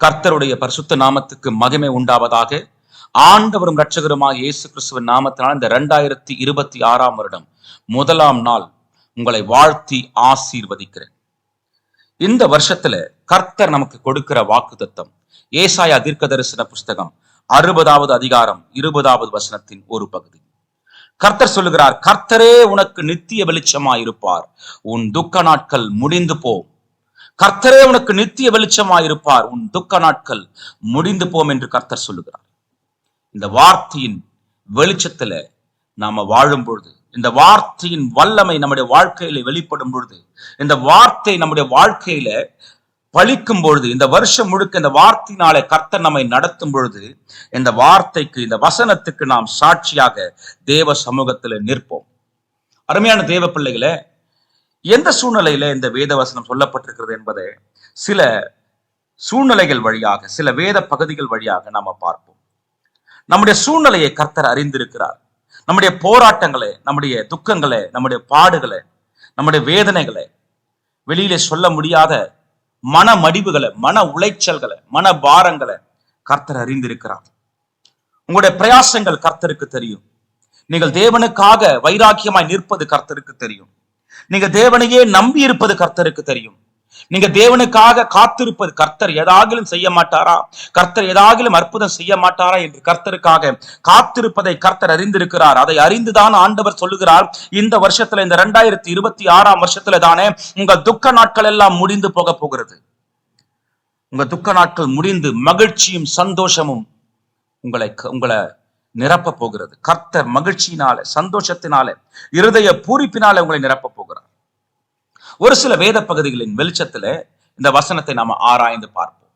கர்த்தருடைய பரிசுத்த நாமத்துக்கு மகிமை உண்டாவதாக. ஆண்டவரும் இரட்சகருமாய் இயேசு கிறிஸ்துவின் நாமத்தினால் இந்த 2026 வருடம் 1ஆம் நாள் உங்களை வாழ்த்தி ஆசீர்வதிக்கிறேன். இந்த வருஷத்துல கர்த்தர் நமக்கு கொடுக்கிற வாக்குத்தத்தம் ஏசாயா தீர்க்க தரிசன புஸ்தகம் 60வது அதிகாரம் 20வது வசனத்தின் ஒரு பகுதி. கர்த்தர் சொல்லுகிறார், கர்த்தரே உனக்கு நித்திய வெளிச்சமாய் இருப்பார், உன் துக்க நாட்கள் முடிந்து போ. கர்த்தரே உனக்கு நித்திய வெளிச்சமாயிருப்பார், உன் துக்க நாட்கள் முடிந்து போம் என்று கர்த்தர் சொல்லுகிறார். இந்த வார்த்தையின் வெளிச்சத்துல நாம வாழும் பொழுது, இந்த வார்த்தையின் வல்லமை நம்முடைய வாழ்க்கையில வெளிப்படும் பொழுது, இந்த வார்த்தை நம்முடைய வாழ்க்கையில பலிக்கும் பொழுது, இந்த வருஷம் முழுக்க இந்த வார்த்தையினாலே கர்த்தர் நம்மை நடத்தும் பொழுது, இந்த வார்த்தைக்கு, இந்த வசனத்துக்கு நாம் சாட்சியாக தேவ சமூகத்துல நிற்போம். அருமையான தேவ பிள்ளைகளே, எந்த சூழ்நிலையில இந்த வேத வசனம் சொல்லப்பட்டிருக்கிறது என்பதை சில சூழ்நிலைகள் வழியாக, சில வேத பகுதிகள் வழியாக நாம பார்ப்போம். நம்முடைய சூழ்நிலையை கர்த்தர் அறிந்திருக்கிறார். நம்முடைய போராட்டங்களை, நம்முடைய துக்கங்களை, நம்முடைய பாடுகளை, நம்முடைய வேதனைகளை, வெளியிலே சொல்ல முடியாத மன மடிவுகளை, மன உளைச்சல்களை, மன பாரங்களை கர்த்தர் அறிந்திருக்கிறார். உங்களுடைய பிரயாசங்கள் கர்த்தருக்கு தெரியும். நீங்கள் தேவனுக்காக வைராக்கியமாய் நிற்பது கர்த்தருக்கு தெரியும். நீங்க தேவனையே நம்பி இருப்பது கர்த்தருக்கு தெரியும். நீங்க தேவனுக்காக காத்திருப்பது, கர்த்தர் ஏதாகிலும் செய்ய மாட்டாரா, கர்த்தர் ஏதாகிலும் அற்புதம் செய்ய மாட்டாரா என்று கர்த்தருக்காக காத்திருப்பதை கர்த்தர் அறிந்திருக்கிறார். அதை அறிந்துதான் ஆண்டவர் சொல்லுகிறார், இந்த வருஷத்துல, இந்த 2026 வருஷத்துல தானே உங்க துக்க நாட்கள் எல்லாம் முடிந்து போக போகிறது. உங்க துக்க நாட்கள் முடிந்து மகிழ்ச்சியும் சந்தோஷமும் உங்களை நிரப்ப போகிறது. கர்த்தர் மகிழ்ச்சியினால, சந்தோஷத்தினால, இருதய பூரிப்பினால உங்களை நிரப்ப போகிறார். ஒரு சில வேத பகுதிகளின் வெளிச்சத்துல இந்த வசனத்தை நாம ஆராய்ந்து பார்ப்போம்.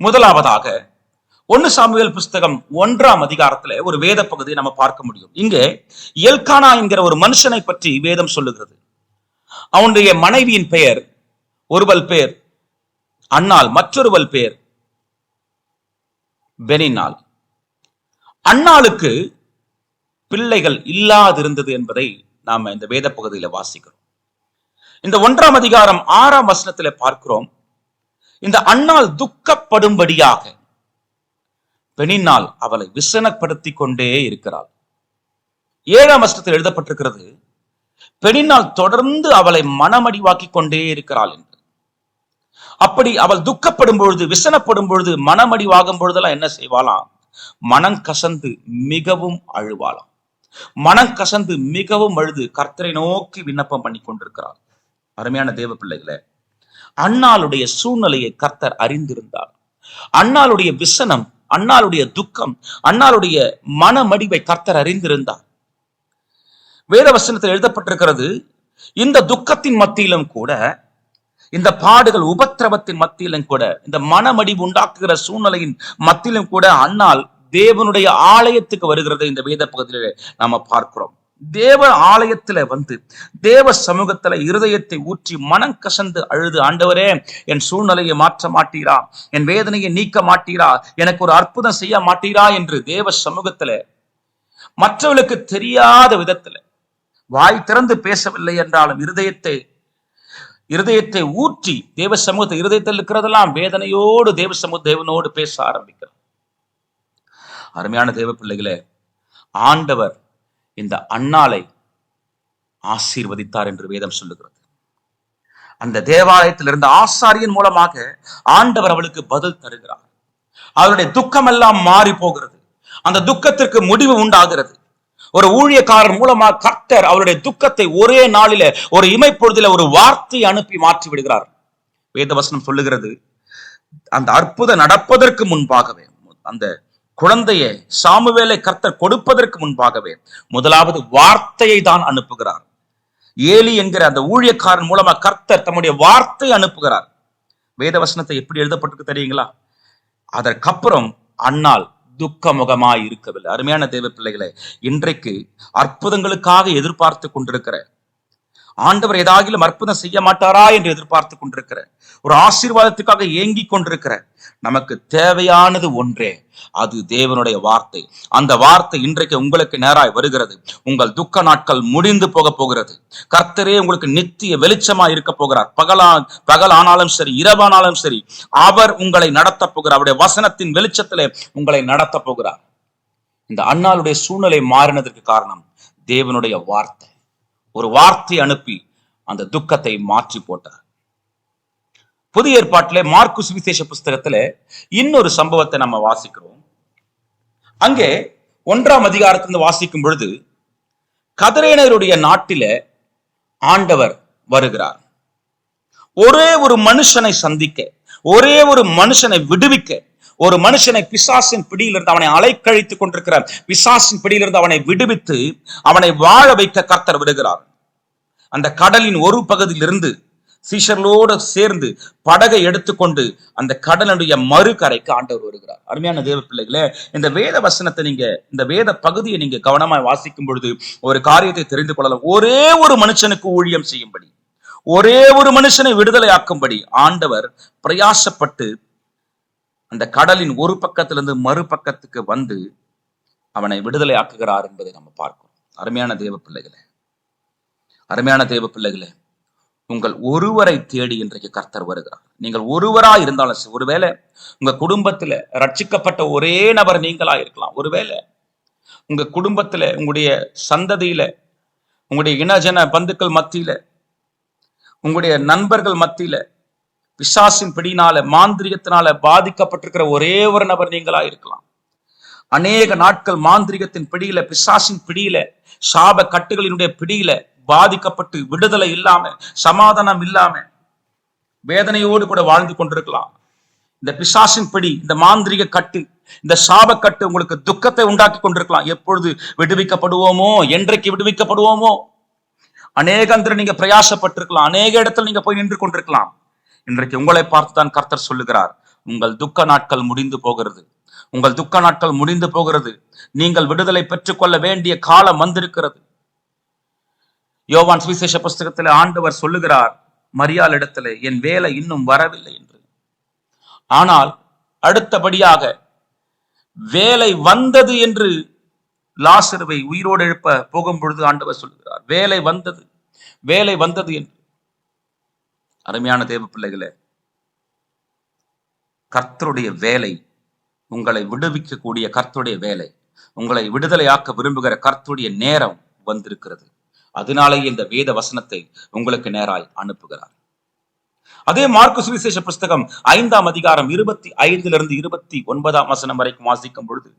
முதலாவதாக 1 சாமுவேல் புஸ்தகம் 1ஆம் அதிகாரத்துல ஒரு வேத பகுதியை நம்ம பார்க்க முடியும். இங்கே எல்கானா என்கிற ஒரு மனுஷனை பற்றி வேதம் சொல்லுகிறது. அவனுடைய மனைவியின் பெயர், ஒருவள் பேர் அன்னாள், மற்றொருவள் பேர் பெனின்னாள். அன்னாளுக்கு பிள்ளைகள் இல்லாதிருந்தது என்பதை நாம இந்த வேத பகுதியில வாசிக்கிறோம். இந்த 1ஆம் அதிகாரம் 6ஆம் வசனத்துல பார்க்கிறோம், இந்த அன்னாள் துக்கப்படும்படியாக பெனின்னாள் அவளை விசனப்படுத்தி கொண்டே இருக்கிறாள். 7ஆம் வசனத்தில் எழுதப்பட்டிருக்கிறது, பெனின்னாள் தொடர்ந்து அவளை மனமடிவாக்கி கொண்டே இருக்கிறாள் என்று. அப்படி அவள் துக்கப்படும் பொழுது, விசனப்படும் பொழுது, மனமடிவாகும் பொழுதெல்லாம் என்ன செய்வாளாம்? மனம் கசந்து மிகவும் அழுவாளாம். மனம் கசந்து மிகவும் அழுது கர்த்தரை நோக்கி விண்ணப்பம் பண்ணி கொண்டிருக்கிறார். அருமையான தேவ பிள்ளைகளே, அன்னாளுடைய சூழ்நிலையை கர்த்தர் அறிந்திருந்தார். அன்னாளுடைய விசனம், அன்னாளுடைய துக்கம், அன்னாளுடைய மனமடிவை கர்த்தர் அறிந்திருந்தார். வேதவசனத்தில் எழுதப்பட்டிருக்கிறது, இந்த துக்கத்தின் மத்தியிலும் கூட, இந்த பாடுகள் உபத்திரவத்தின் மத்தியிலும் கூட, இந்த மனமடிவு உண்டாக்குகிற சூழ்நிலையின் மத்தியிலும் கூட அன்னாள் தேவனுடைய ஆலயத்துக்கு வருகிறதை இந்த வேத பகுதியில நாம பார்க்கிறோம். தேவ ஆலயத்துல வந்து தேவ சமூகத்துல இருதயத்தை ஊற்றி மனம் கசந்து அழுது, ஆண்டவரே என் சூழ்நிலையை மாற்ற மாட்டீரா, என் வேதனையை நீக்க மாட்டீரா, எனக்கு ஒரு அற்புதம் செய்ய மாட்டீரா என்று தேவ சமூகத்துல மற்றவர்களுக்கு தெரியாத விதத்துல, வாய் திறந்து பேசவில்லை என்றாலும் இருதயத்தை ஊற்றி தேவ சமூகத்தை, இருதயத்தில் இருக்கிறதெல்லாம் வேதனையோடு தேவ சமூக தேவனோடு பேச ஆரம்பிக்கிறார். அருமையான தேவ பிள்ளைகளே, ஆண்டவர் இந்த அன்னாளை ஆசீர்வதித்தார் என்று வேதம் சொல்லுகிறது. அந்த தேவாலயத்தில் இருந்த ஆசாரியன் மூலமாக ஆண்டவர் அவளுக்கு பதில் தருகிறார். அவளுடைய துக்கம் எல்லாம் மாறி போகிறது. அந்த துக்கத்திற்கு முடிவு உண்டாகிறது. ஒரு ஊழியக்காரர் மூலமாக கர்த்தர் அவருடைய துக்கத்தை ஒரே நாளில, ஒரு இமைப்பொழுதில ஒரு வார்த்தை அனுப்பி மாற்றி விடுகிறார். வேதவசனம் சொல்லுகிறது, அந்த அற்புதம் நடப்பதற்கு முன்பாகவே, அந்த குழந்தையை சாமுவேலை கர்த்தர் கொடுப்பதற்கு முன்பாகவே முதலாவது வார்த்தையை தான் அனுப்புகிறார். ஏலி என்கிற அந்த ஊழியக்காரன் மூலமா கர்த்தர் தம்முடைய வார்த்தை அனுப்புகிறார். வேதவசனத்தை எப்படி எழுதப்பட்டிருக்கு தெரியுங்களா? அதற்கப்புறம் அன்னாள் துக்கமுகமாய் இருக்கவில்லை. அருமையான தேவ பிள்ளைகளை, இன்றைக்கு அற்புதங்களுக்காக எதிர்பார்த்து கொண்டிருக்கிற, ஆண்டவர் ஏதாகிலும் அற்புதம் செய்ய மாட்டாரா என்று எதிர்பார்த்து கொண்டிருக்கிற, ஒரு ஆசீர்வாதத்துக்காக ஏங்கி கொண்டிருக்கிற, நமக்கு தேவையானது ஒன்றே, அது தேவனுடைய வார்த்தை. அந்த வார்த்தை இன்றைக்கு உங்களுக்கு நேராய் வருகிறது. உங்கள் துக்க நாட்கள் முடிந்து போக போகிறது. கர்த்தரே உங்களுக்கு நித்திய வெளிச்சமா இருக்க போகிறார். பகல் ஆனாலும் சரி, இரவானாலும் சரி, அவர் உங்களை நடத்த போகிறார். அவருடைய வசனத்தின் வெளிச்சத்திலே உங்களை நடத்த போகிறார். இந்த அன்னாளுடைய சூழ்நிலை மாறினதற்கு காரணம் தேவனுடைய வார்த்தை. ஒரு வார்த்தை அனுப்பி அந்த துக்கத்தை மாற்றி போட்டார். புதிய ஏற்பாட்டிலே மார்க்கு சுவிசேஷ புஸ்தகத்துல இன்னொரு சம்பவத்தை நம்ம வாசிக்கிறோம். அங்கே 1ஆம் அதிகாரத்திலிருந்து வாசிக்கும் பொழுது, கதரேனருடைய நாட்டில ஆண்டவர் வருகிறார். ஒரே ஒரு மனுஷனை சந்திக்க, ஒரே ஒரு மனுஷனை விடுவிக்க, ஒரு மனுஷனை பிசாசின் பிடியிலிருந்து, அவனை அலைக்கழித்துக் கொண்டிருக்கிற பிசாசின் பிடியிலிருந்து அவனை விடுவித்து அவனை வாழ வைக்க கர்த்தர் விடுகிறார். அந்த கடலின் ஒரு பகுதியிலிருந்து சீஷர்களோடு சேர்ந்து படகை எடுத்துக்கொண்டு அந்த கடலுடைய மறுகரைக்கு ஆண்டவர் வருகிறார். அருமையான தேவ பிள்ளைகளே, இந்த வேத வசனத்தை நீங்க, இந்த வேத பகுதியை நீங்க கவனமாய் வாசிக்கும் பொழுது ஒரு காரியத்தை தெரிந்து கொள்ளலாம். ஒரே ஒரு மனுஷனுக்கு ஊழியம் செய்யும்படி, ஒரே ஒரு மனுஷனை விடுதலை ஆக்கும்படி ஆண்டவர் பிரயாசப்பட்டு அந்த கடலின் ஒரு பக்கத்திலிருந்து மறுபக்கத்துக்கு வந்து அவனை விடுதலை ஆக்குகிறார் என்பதை நம்ம பார்க்கிறோம். அருமையான தேவ பிள்ளைகளே, அருமையான தேவ பிள்ளைகளே, உங்கள் ஒருவரை தேடி இன்றைக்கு கர்த்தர் வருகிறார். நீங்கள் ஒருவரா இருந்தாலும், ஒருவேளை உங்க குடும்பத்துல ரட்சிக்கப்பட்ட ஒரே நபர் நீங்களா இருக்கலாம். ஒருவேளை உங்க குடும்பத்துல, உங்களுடைய சந்ததியில, உங்களுடைய இனஜன பந்துக்கள் மத்தியில, உங்களுடைய நண்பர்கள் மத்தியில பிசாசின் பிடினால, மாந்திரிகத்தினால பாதிக்கப்பட்டிருக்கிற ஒரே ஒரு நபர் நீங்களா இருக்கலாம். அநேக நாட்கள் மாந்திரிகத்தின் பிடியில, பிசாசின் பிடியில, சாப கட்டுகளினுடைய பிடியில பாதிக்கப்பட்டு விடுதலை இல்லாம, சமாதானம் இல்லாம, வேதனையோடு கூட வாழ்ந்து கொண்டிருக்கலாம். இந்த பிசாசின் பிடி, இந்த மாந்திரிக கட்டு, இந்த சாப கட்டு உங்களுக்கு துக்கத்தை உண்டாக்கி கொண்டிருக்கலாம். எப்பொழுது விடுவிக்கப்படுவோமோ, என்றைக்கு விடுவிக்கப்படுவோமோ. அநேகந்திர நீங்க பிரயாசப்பட்டிருக்கலாம், அநேக இடத்துல நீங்க போய் நின்று கொண்டிருக்கலாம். இன்றைக்கு உங்களை பார்த்துதான் கர்த்தர் சொல்லுகிறார், உங்கள் துக்க நாட்கள் முடிந்து போகிறது. உங்கள் துக்க நாட்கள் முடிந்து போகிறது. நீங்கள் விடுதலை பெற்றுக்கொள்ள வேண்டிய காலம் வந்திருக்கிறது. யோவான் சுவிசேஷ புஸ்தகத்தில் ஆண்டவர் சொல்லுகிறார் மரியாள் இடத்துல, என் வேலை இன்னும் வரவில்லை என்று. ஆனால் அடுத்தபடியாக வேலை வந்தது என்று லாசருவை உயிரோடு எழுப்ப போகும் பொழுது ஆண்டவர் சொல்லுகிறார், வேலை வந்தது, வேலை வந்தது என்று. அருமையான தேவ பிள்ளைகளே, கர்த்தருடைய வேலை, உங்களை விடுவிக்கக்கூடிய கர்த்தருடைய வேலை, உங்களை விடுதலையாக்க விரும்புகிற கர்த்தருடைய நேரம் வந்திருக்கிறது. அதனாலேயே இந்த வேத வசனத்தை உங்களுக்கு நேராய் அனுப்புகிறார். அதே மார்க்கு சுவிசேஷ புஸ்தகம் 5ஆம் அதிகாரம் 25 29 வசனம் வரைக்கும் வாசிக்கும் பொழுது,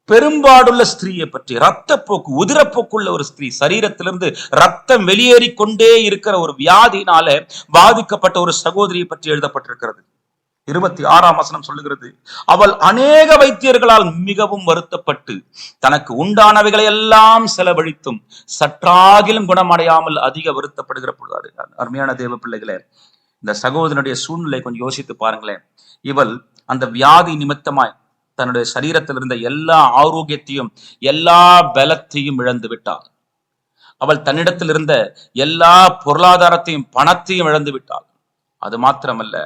பெரும்பாடுள்ள ஸ்திரீயை பற்றி, ரத்தப்போக்கு, உதிரப்போக்குள்ள ஒரு ஸ்திரீ, சரீரத்திலிருந்து ரத்தம் வெளியேறி கொண்டே இருக்கிற ஒரு வியாதியினால பாதிக்கப்பட்ட ஒரு சகோதரியை பற்றி எழுதப்பட்டிருக்கிறது. 26ஆம் வசனம் சொல்லுகிறது, அவள் அநேக வைத்தியர்களால் மிகவும் வருத்தப்பட்டு தனக்கு உண்டானவைகளை எல்லாம் செலவழித்தும் சற்றாகிலும் குணமடையாமல் அதிக வருத்தப்படுகிற பொழுது. அருமையான தேவ பிள்ளைகளே, இந்த சகோதரனுடைய சூழ்நிலை கொஞ்சம் யோசித்து பாருங்களேன். இவள் அந்த வியாதி நிமித்தமாய் தன்னுடைய சரீரத்தில் இருந்த எல்லா ஆரோக்கியத்தையும், எல்லா பலத்தையும் இழந்து விட்டாள். அவள் தன்னிடத்தில் இருந்த எல்லா பொருளாதாரத்தையும், பணத்தையும் இழந்து விட்டாள். அது மாத்திரமல்ல,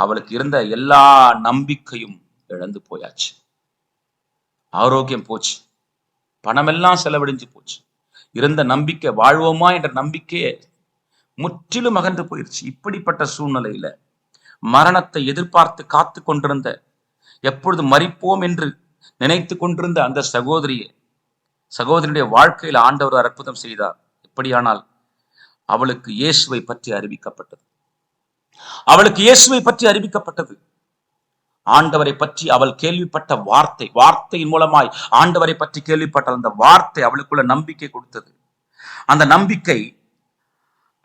அவளுக்கு இருந்த எல்லா நம்பிக்கையும் இழந்து போயாச்சு. ஆரோக்கியம் போச்சு, பணமெல்லாம் செலவழிஞ்சு போச்சு, இருந்த நம்பிக்கை, வாழ்வோமா என்ற நம்பிக்கையே முற்றிலும் அகன்று போயிருச்சு. இப்படிப்பட்ட சூழ்நிலையில மரணத்தை எதிர்பார்த்து காத்து கொண்டிருந்த, எப்பொழுது மரிப்போம் என்று நினைத்து கொண்டிருந்த அந்த சகோதரியுடைய வாழ்க்கையில் ஆண்டவர் அற்புதம் செய்தார். எப்படியானால் அவளுக்கு இயேசுவை பற்றி அறிவிக்கப்பட்டது. அவளுக்கு இயேசுவை பற்றி அறிவிக்கப்பட்டது. ஆண்டவரை பற்றி அவள் கேள்விப்பட்ட வார்த்தையின் மூலமாய் ஆண்டவரை பற்றி கேள்விப்பட்ட அந்த வார்த்தை அவளுக்குள்ள நம்பிக்கை கொடுத்தது. அந்த நம்பிக்கை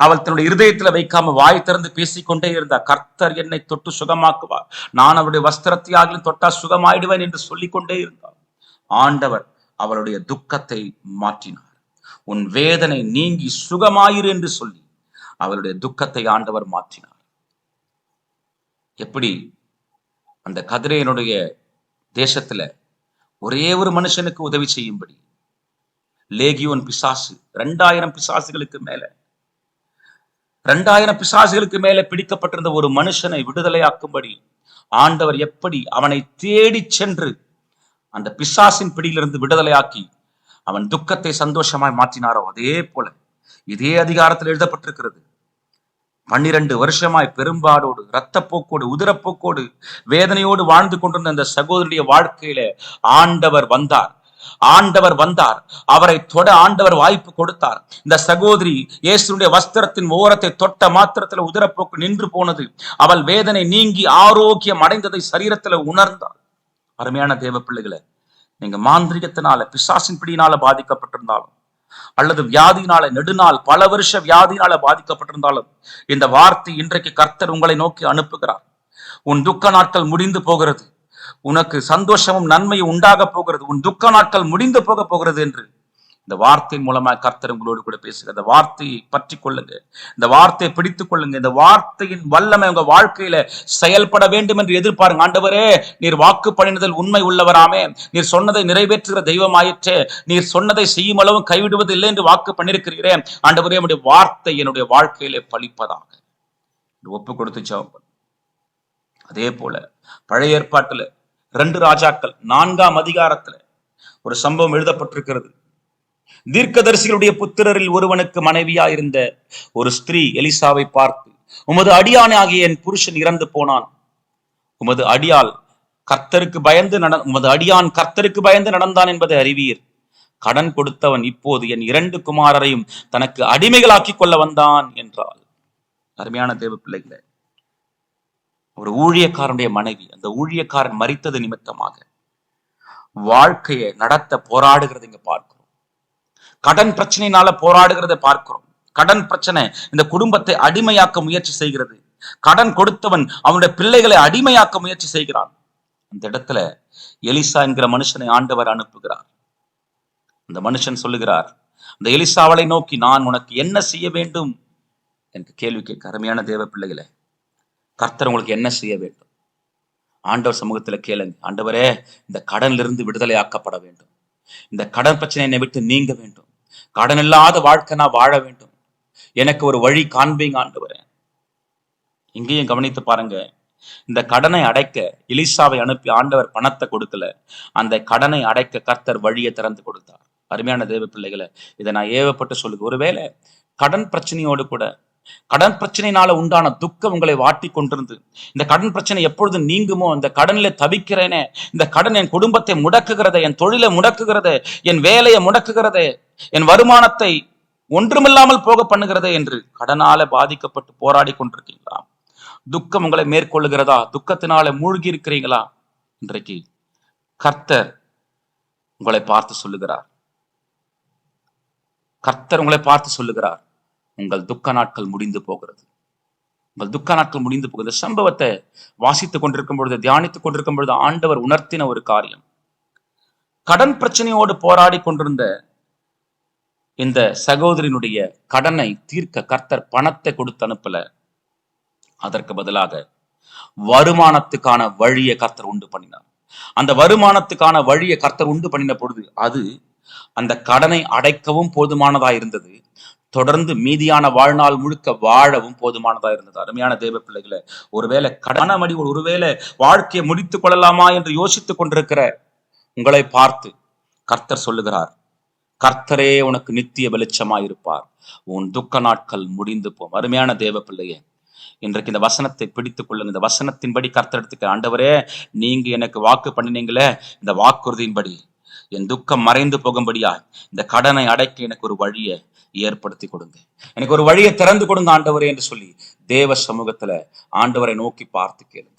அவள் தன்னுடைய இருதயத்துல வைக்காம வாய் திறந்து பேசிக்கொண்டே இருந்தார். கர்த்தர் என்னை தொட்டு சுகமாக்குவார், நான் அவருடைய வஸ்திரத்தையாகிலும் தொட்டா சுகமாயிடுவேன் என்று சொல்லிக்கொண்டே இருந்தார். ஆண்டவர் அவளுடைய துக்கத்தை மாற்றினார். உன் வேதனை நீங்கி சுகமாயிரு என்று சொல்லி அவளுடைய துக்கத்தை ஆண்டவர் மாற்றினார். எப்படி அந்த கதிரேனுடைய தேசத்துல ஒரே ஒரு மனுஷனுக்கு உதவி செய்யும்படி லேகியோன் பிசாசு 2000 பிசாசுகளுக்கு மேல 2000 பிசாசுகளுக்கு மேல பிடிக்கப்பட்டிருந்த ஒரு மனுஷனை விடுதலையாக்கும்படி ஆண்டவர் எப்படி அவனை தேடி சென்று அந்த பிசாசின் பிடியிலிருந்து விடுதலையாக்கி அவன் துக்கத்தை சந்தோஷமாய் மாற்றினாரோ, அதே போல இதே அதிகாரத்தில் எழுதப்பட்டிருக்கிறது. 12 வருஷமாய் பெரும்பாடோடு, இரத்தப்போக்கோடு, உதிரப்போக்கோடு, வேதனையோடு வாழ்ந்து கொண்டிருந்த அந்த சகோதரிய வாழ்க்கையில ஆண்டவர் வந்தார். அவரை தொட ஆண்டவர் வாய்ப்பு கொடுத்தார். இந்த சகோதரி இயேசுடைய வஸ்திரத்தின் ஓரத்தை தொட்ட மாத்திரத்துல உதிரப்போக்கு நின்று போனது. அவள் வேதனை நீங்கி ஆரோக்கியம் அடைந்ததை சரீரத்துல உணர்ந்தாள். அருமையான தேவ பிள்ளைகளை, நீங்க மாந்திரிகத்தினால, பிசாசின் பிடியினால பாதிக்கப்பட்டிருந்தாலும், அல்லது வியாதியினால, நெடுநாள் பல வருஷ வியாதியினால பாதிக்கப்பட்டிருந்தாலும், இந்த வார்த்தை இன்றைக்கு கர்த்தர் உங்களை நோக்கி அனுப்புகிறார். உன் துக்க நாட்கள் முடிந்து போகிறது, உனக்கு சந்தோஷமும் நன்மையும் உண்டாக போகிறது, உன் துக்க நாட்கள் முடிந்து போக போகிறது என்று இந்த வார்த்தையின் மூலமாக கர்த்தர் உங்களோடு கூட பேசுகிற இந்த வார்த்தையை பற்றி கொள்ளுங்க, இந்த வார்த்தையை பிடித்துக் கொள்ளுங்க. இந்த வார்த்தையின் வல்லமை உங்க வாழ்க்கையில செயல்பட வேண்டும் என்று எதிர்பாருங்க. ஆண்டவரே, நீர் வாக்கு பண்ணினதில் உண்மை உள்ளவராமே, நீர் சொன்னதை நிறைவேற்றுகிற தெய்வமாயிற்றே, நீர் சொன்னதை செய்யும் அளவும் கைவிடுவது இல்லை என்று வாக்கு பண்ணிருக்கிறீரேன். ஆண்டவரே, என்னுடைய வார்த்தை என்னுடைய வாழ்க்கையிலே பலிப்பதாக ஒப்பு கொடுத்து ஜெபம். அதே போல பழைய ஏற்பாட்டுல 2 ராஜாக்கள் 4ஆம் அதிகாரத்துல ஒரு சம்பவம் எழுதப்பட்டிருக்கிறது. தீர்க்கதரிசிகளுடைய புத்திரரில் ஒருவனுக்கு மனைவியா இருந்த ஒரு ஸ்திரீ எலிசாவை பார்த்து, உமது அடியானே ஆகிய என் புருஷன் இறந்து போனான். உமது அடியான் கர்த்தருக்கு பயந்து நடந்தான் என்பதை அறிவீர். கடன் கொடுத்தவன் இப்போது என் 2 குமாரரையும் தனக்கு அடிமைகளாக்கி கொள்ள வந்தான் என்றாள். அருமையான தேவ பிள்ளைகளே, ஒரு ஊழியக்காரனுடைய மனைவி, அந்த ஊழியக்காரன் மரித்தது நிமித்தமாக வாழ்க்கையை நடத்த போராடுகிறது இங்க பார்க்கிறோம். கடன் பிரச்சனையினால போராடுகிறத பார்க்கிறோம். கடன் பிரச்சனை இந்த குடும்பத்தை அடிமையாக்க முயற்சி செய்கிறது. கடன் கொடுத்தவன் அவனுடைய பிள்ளைகளை அடிமையாக்க முயற்சி செய்கிறான். அந்த இடத்துல எலிசா என்கிற மனுஷனை ஆண்டவர் அனுப்புகிறார். அந்த மனுஷன் சொல்லுகிறார், அந்த எலிசாவளை நோக்கி, நான் உனக்கு என்ன செய்ய வேண்டும் என்று கேள்வி கேட்க. அருமையான தேவ பிள்ளைகளை, கர்த்தர் உங்களுக்கு என்ன செய்ய வேண்டும்? ஆண்டவர் சமூகத்துல கேளுங்க. ஆண்டவரே, இந்த கடனிலிருந்து இருந்து விடுதலை ஆக்கப்பட வேண்டும். இந்த கடன் பிரச்சனை என்னை விட்டு நீங்க வேண்டும். கடன் இல்லாத வாழ்க்கை நான் வாழ வேண்டும். எனக்கு ஒரு வழி காண்பீங்க ஆண்டவரே. இங்கேயும் கவனித்து பாருங்க, இந்த கடனை அடைக்க எலிசாவை அனுப்பி ஆண்டவர் பணத்தை கொடுக்கல, அந்த கடனை அடைக்க கர்த்தர் வழியை திறந்து கொடுத்தார். அருமையான தேவ பிள்ளைகளை, இதை நான் ஏவப்பட்டு சொல்லுங்க. ஒருவேளை கடன் பிரச்சனையோடு கூட, கடன் பிரச்சனையினால உண்டான துக்கம் உங்களை வாட்டி கொண்டிருந்து, இந்த கடன் பிரச்சனை எப்பொழுது நீங்குமோ, இந்த கடனில தவிக்கிறேனே, இந்த கடன் என் குடும்பத்தை முடக்குகிறதே, என் தொழிலை முடக்குகிறதே, என் வேலையை முடக்குகிறதே, என் வருமானத்தை ஒன்றுமில்லாமல் போக பண்ணுகிறதே என்று கடனால பாதிக்கப்பட்டு போராடி கொண்டிருக்கீங்களா? துக்கம் உங்களை மேற்கொள்ளுகிறதா? துக்கத்தினால மூழ்கி இருக்கிறீங்களா? இன்றைக்கு கர்த்தர் உங்களை பார்த்து சொல்லுகிறார். கர்த்தர் உங்களை பார்த்து சொல்லுகிறார், உங்கள் துக்க நாட்கள் முடிந்து போகிறது. உங்கள் துக்க நாட்கள் முடிந்து போகிறது. இந்த சம்பவத்தை வாசித்துக் கொண்டிருக்கும் பொழுது, தியானித்துக் கொண்டிருக்கும் பொழுது ஆண்டவர் உணர்த்தின ஒரு காரியம், கடன் பிரச்சனையோடு போராடி கொண்டிருந்த இந்த சகோதரினுடைய கடனை தீர்க்க கர்த்தர் பணத்தை கொடுத்து அனுப்பல. அதற்கு பதிலாக வருமானத்துக்கான வழியை கர்த்தர் உண்டு பண்ணினார். அந்த வருமானத்துக்கான வழியை கர்த்தர் உண்டு பண்ணின பொழுது அது அந்த கடனை அடைக்கவும் போதுமானதா இருந்தது, தொடர்ந்து மீதியான வாழ்நாள் முழுக்க வாழவும் போதுமானதா இருந்தது. அருமையான தேவ பிள்ளைகளை, ஒருவேளை கடனமடி, ஒருவேளை வாழ்க்கையை முடித்துக் கொள்ளலாமா என்று யோசித்துக் கொண்டிருக்கிற உங்களை பார்த்து கர்த்தர் சொல்லுகிறார், கர்த்தரே உனக்கு நித்திய வெளிச்சமாய் இருப்பார், உன் துக்க நாட்கள் முடிந்து போம். அருமையான தேவ பிள்ளையே, இன்றைக்கு இந்த வசனத்தை பிடித்துக் கொள்ளுங்க. இந்த வசனத்தின்படி கர்த்தர் எடுத்துக்க, ஆண்டவரே, நீங்க எனக்கு வாக்கு பண்ணினீங்களே, இந்த வாக்குறுதியின்படி என் துக்கம் மறைந்து போகும்படியா இந்த கடனை அடைக்க எனக்கு ஒரு வழியை ஏற்படுத்தி கொடுங்க, எனக்கு ஒரு வழியை திறந்து கொடுங்க ஆண்டவரே என்று சொல்லி தேவ சமூகத்துல ஆண்டவரை நோக்கி பார்த்து கேளுங்க.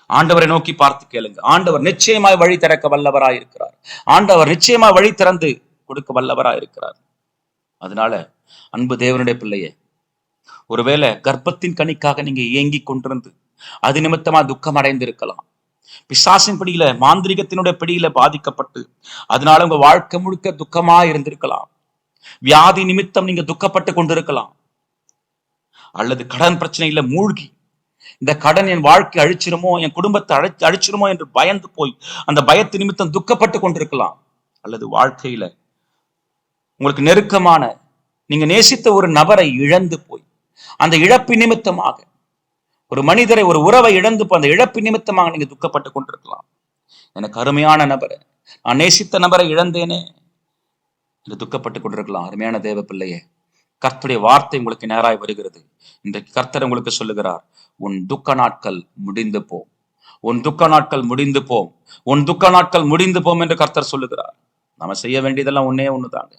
ஆண்டவரை நோக்கி பார்த்து கேளுங்க. ஆண்டவர் நிச்சயமாய் வழி திறக்க வல்லவராய் இருக்கிறார். ஆண்டவர் நிச்சயமாய் வழி திறந்து கொடுக்க வல்லவராய் இருக்கிறார். அதனால அன்பு தேவனுடைய பிள்ளையே, ஒருவேளை கர்ப்பத்தின் கனிக்காக நீங்க ஏங்கி கொண்டிருந்து அது நிமித்தமா துக்கம் அடைந்திருக்கலாம். பிசாசின் பிடியில, மாந்திரிகத்தினுடைய பிடியில பாதிக்கப்பட்டு அதனால உங்க வாழ்க்கை முழுக்க துக்கமா இருந்திருக்கலாம். வியாதி நிமித்தம் நீங்க துக்கப்பட்டு கொண்டிருக்கலாம். அல்லது கடன் பிரச்சனையில மூழ்கி, இந்த கடன் என் வாழ்க்கை அழிச்சிருமோ, என் குடும்பத்தை அழிச்சிருமோ என்று பயந்து போய் அந்த பயத்து நிமித்தம் துக்கப்பட்டு கொண்டிருக்கலாம். அல்லது வாழ்க்கையில உங்களுக்கு நெருக்கமான, நீங்க நேசித்த ஒரு நபரை இழந்து போய் அந்த இழப்பு நிமித்தமாக, ஒரு மனிதரை, ஒரு உறவை இழந்து போய் அந்த இழப்பு நிமித்தமாக நீங்க துக்கப்பட்டு கொண்டிருக்கலாம். எனக்கு அருமையான நபரை, நான் நேசித்த நபரை இழந்தேனே என்று துக்கப்பட்டு கொண்டிருக்கலாம். அருமையான தேவ பிள்ளையே, கர்த்தருடைய வார்த்தை உங்களுக்கு நேராய் வருகிறது. இன்றைக்கு கர்த்தர் உங்களுக்கு சொல்லுகிறார், உன் துக்க நாட்கள் முடிந்து போம், உன் துக்க நாட்கள் முடிந்து போம், உன் துக்க நாட்கள் முடிந்து போம் என்று கர்த்தர் சொல்லுகிறார். நம்ம செய்ய வேண்டியதெல்லாம் ஒன்னே ஒண்ணுதாங்க.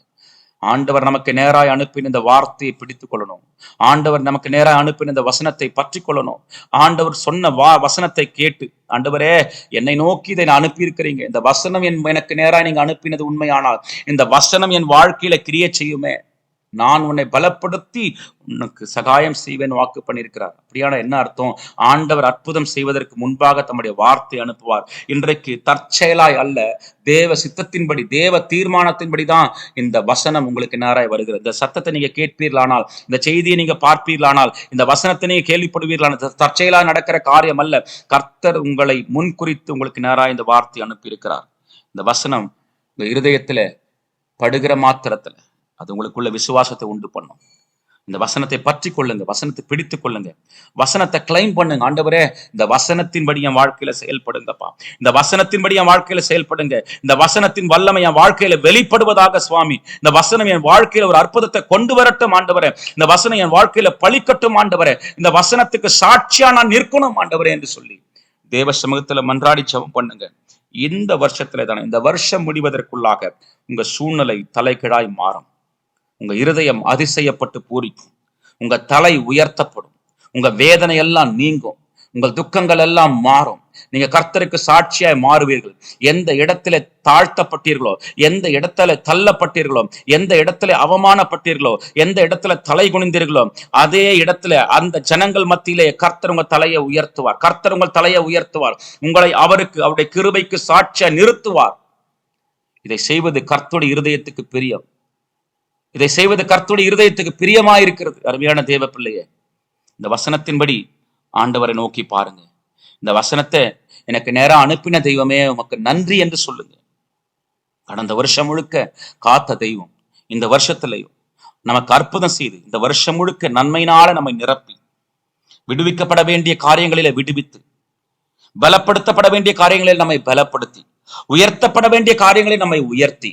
ஆண்டவர் நமக்கு நேராய் அனுப்பின இந்த வார்த்தையை பிடித்துக் கொள்ளணும். ஆண்டவர் நமக்கு நேராய் அனுப்பின இந்த வசனத்தை பற்றி கொள்ளணும். ஆண்டவர் சொன்ன வசனத்தை கேட்டு, ஆண்டவரே என்னை நோக்கி இதை அனுப்பி இருக்கிறீங்க, இந்த வசனம் எனக்கு நேராய் நீங்க அனுப்பினது உண்மையானால் இந்த வசனம் என் வாழ்க்கையில கிரியை செய்யுமே, நான் உன்னை பலப்படுத்தி உனக்கு சகாயம் செய்வேன் வாக்கு பண்ணியிருக்கிறார். அப்படியான என்ன அர்த்தம்? ஆண்டவர் அற்புதம் செய்வதற்கு முன்பாக தம்முடைய வார்த்தை அனுப்புவார். இன்றைக்கு தற்செயலாய் அல்ல, தேவ சித்தத்தின்படி, தேவ தீர்மானத்தின்படி தான் இந்த வசனம் உங்களுக்கு நேராய் வருகிறது. இந்த சத்தத்தை நீங்க கேட்பீர்களானால், இந்த செய்தியை நீங்க பார்ப்பீர்களானால், இந்த வசனத்தை நீங்க கேள்விப்படுவீர்களானால் தற்செயலாய் நடக்கிற காரியம் அல்ல. கர்த்தர் உங்களை முன்குறித்து உங்களுக்கு நேராய் இந்த வார்த்தை அனுப்பி இருக்கிறார். இந்த வசனம் உங்க இருதயத்துல படுகிற மாத்திரத்துல அது உங்களுக்குள்ள விசுவாசத்தை உண்டு பண்ணும். இந்த வசனத்தை பற்றி கொள்ளுங்க, வசனத்தை பிடித்துக் கொள்ளுங்க, வசனத்தை கிளைம் பண்ணுங்க. ஆண்டவரே இந்த வசனத்தின்படி என் வாழ்க்கையில செயல்படுங்கப்பா, இந்த வசனத்தின்படி என் வாழ்க்கையில செயல்படுங்க, இந்த வசனத்தின் வல்லமை என் வாழ்க்கையில வெளிப்படுவதாக சுவாமி, இந்த வசனம் என் வாழ்க்கையில ஒரு அற்புதத்தை கொண்டு வரட்டும் ஆண்டவரே, இந்த வசனம் என் வாழ்க்கையில பலிக்கட்டும் ஆண்டவரே, இந்த வசனத்துக்கு சாட்சியா நான் நிற்கணும் ஆண்டவரே என்று சொல்லி தேவ சமூகத்துல மன்றாடி ஜெபம் பண்ணுங்க. இந்த வருஷத்துல தானே, இந்த வருஷம் முடிவதற்குள்ளாக உங்க சூழ்நிலை தலைகீழாய் மாறும், உங்க இருதயம் அதிசயப்பட்டு பூரிக்கும், உங்க தலை உயர்த்தப்படும், உங்க வேதனை எல்லாம் நீங்கும், உங்கள் துக்கங்கள் எல்லாம் மாறும். நீங்க கர்த்தருக்கு சாட்சியாய் மாறுவீர்கள். எந்த இடத்துல தாழ்த்தப்பட்டீர்களோ, எந்த இடத்துல தள்ளப்பட்டீர்களோ, எந்த இடத்துல அவமானப்பட்டீர்களோ, எந்த இடத்துல தலை குனிந்தீர்களோ, அதே இடத்துல அந்த ஜனங்கள் மத்தியிலே கர்த்தர் உங்க தலையை உயர்த்துவார். கர்த்தர் உங்கள் தலையை உயர்த்துவார். உங்களை அவருக்கு, அவருடைய கிருபைக்கு சாட்சியா நிறுத்துவார். இதை செய்வது கர்த்தருடைய இருதயத்துக்கு பிரியம். இதை செய்வது கர்த்தருடைய இருதயத்துக்கு பிரியமாயிருக்கிறது. அருமையான தேவ பிள்ளையே, இந்த வசனத்தின்படி ஆண்டவரை நோக்கி பாருங்க. இந்த வசனத்தை எனக்கு நேரா அனுப்பின தெய்வமே உமக்கு நன்றி என்று சொல்லுங்க. கடந்த வருஷம் முழுக்க காத்த தெய்வம் இந்த வருஷத்திலையும் நமக்கு அற்புதம் செய்து இந்த வருஷம் முழுக்க நன்மையினால நம்மை நிரப்பி, விடுவிக்கப்பட வேண்டிய காரியங்களில விடுவித்து, பலப்படுத்தப்பட வேண்டிய காரியங்களில் நம்மை பலப்படுத்தி, உயர்த்தப்பட வேண்டிய காரியங்களில் நம்மை உயர்த்தி,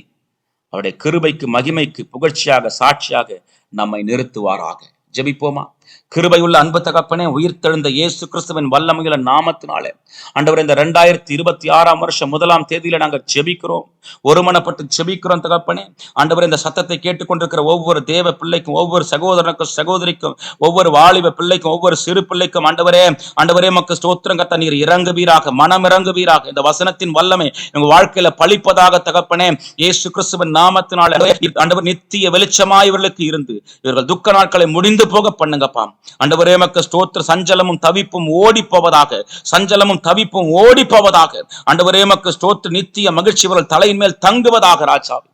அவருடைய கிருபைக்கு, மகிமைக்கு, புகழ்ச்சியாக, சாட்சியாக நம்மை நிறுத்துவாராக. ஜெபிப்போமா? கிருபையுள்ள அன்பு தகப்பனே, உயிர்த்தெழுந்த இயேசு கிறிஸ்துவின் வல்லமையுள்ள நாமத்தினாலே ஆண்டவரே, இந்த 2026 வருஷம் 1ஆம் தேதியில நாங்கள் ஜெபிக்கிறோம், ஒருமனப்பட்டு ஜெபிக்கிறோம் தகப்பனே. ஆண்டவரே, இந்த சத்தத்தை கேட்டுக்கொண்டிருக்கிற ஒவ்வொரு தேவ பிள்ளைக்கும், ஒவ்வொரு சகோதரனுக்கும், சகோதரிக்கும், ஒவ்வொரு வாலிப பிள்ளைக்கும், ஒவ்வொரு சிறு பிள்ளைக்கும் ஆண்டவரே, ஆண்டவரே மக்கு ஸ்தோத்திரம் கர்த்தா, நீர் இறங்குவீராக, மனம் இறங்குவீராக. இந்த வசனத்தின் வல்லமை உங்க வாழ்க்கையில பழிப்பதாக தகப்பனே, இயேசு கிறிஸ்துவின் நாமத்தினாலே ஆண்டவர் நித்திய வெளிச்சமாய் இவர்களுக்கு இருந்து இவர்கள் துக்க நாட்களை முடிந்து போக பண்ணுங்கப்பா. ஆண்டவரே மக்கு ஸ்தோத்திர. சஞ்சலமும் தவிப்பும் ஓடி போவதாக, சஞ்சலமும் தவிப்பும் ஓடி போவதாக. ஆண்டவரே மக்கு ஸ்தோத்திர. நித்திய மகிழ்ச்சி இவர்கள் தலையின் மேல் தங்குவதாக. ராஜாவே,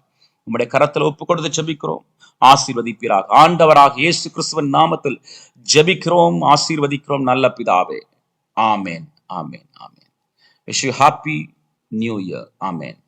உம்முடைய கரத்தில் ஒப்பு கொடுத்து ஜெபிக்கிறோம், ஆசீர்வதிப்பீராக. ஆண்டவராக இயேசு கிறிஸ்துவின் நாமத்தில் ஜெபிக்கிறோம், ஆசீர்வதிக்கிறோம் நல்ல பிதாவே. ஆமேன், ஆமேன், ஆமேன். Wish you happy new year. Amen.